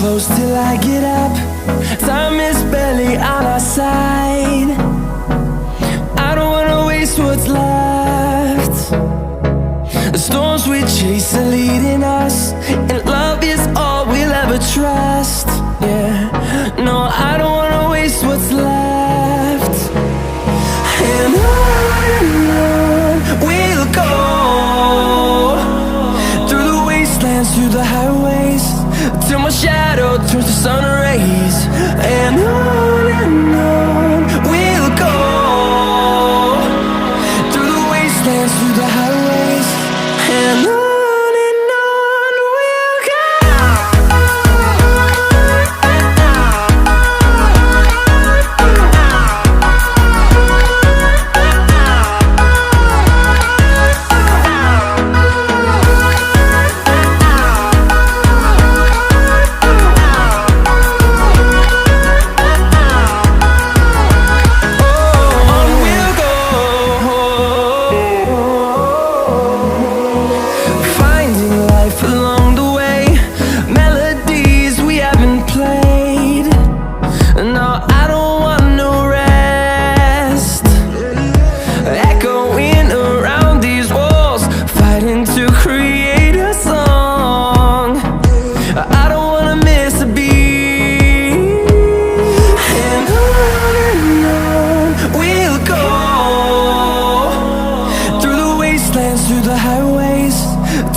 close till I get up. Time is barely on our side. I don't wanna waste what's left. The storms we chase are leading us, and love is all we'll ever trust. Yeah, no, I don't wanna waste what's left. And on we'll go, through the wastelands, through the highways, till my shadow turns to sun rays. And on we'll go, through the wastelands, through the highways, and on we'll go. Through the highways,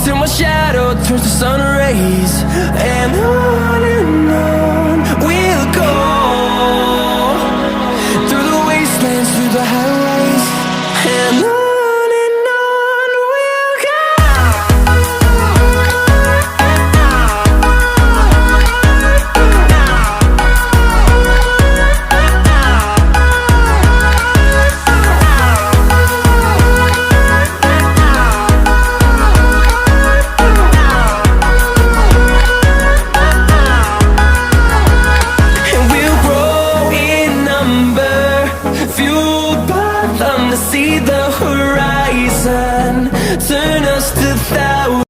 till my shadow turns to sun rays. And on